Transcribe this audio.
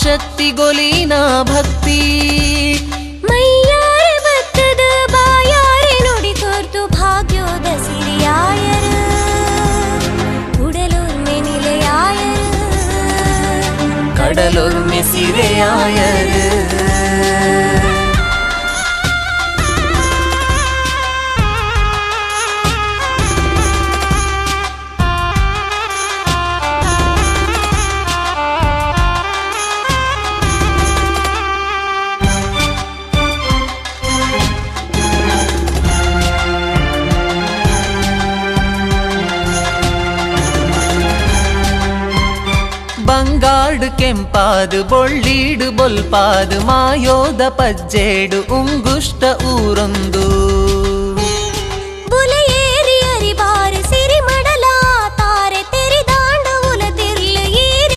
ಶಕ್ತಿಗೊಲಿನ ಭಕ್ತಿ ಮೈಯಾರೆ ಭತ್ತದ ಬಾಯಾರೆ ನುಡಿ ತೋರ್ತು ಭಾಗ್ಯೋದ ಸಿರಿಯಾಯರ ಉಡಲೊರ್ಮೆ ನಿಲೆಯಾಯರ ಕಡಲೊರ್ಮೆ ಸಿರೆಯಾಯರ ಬಂಗಾಡ್ ಕೆಂಪಾದು ಬೊಳ್ಳೀಡು ಬೊಲ್ಪಾದು ಮಾಯೋದ ಪಜ್ಜೇಡು ಉಂಗುಷ್ಟ ಊರೊಂದು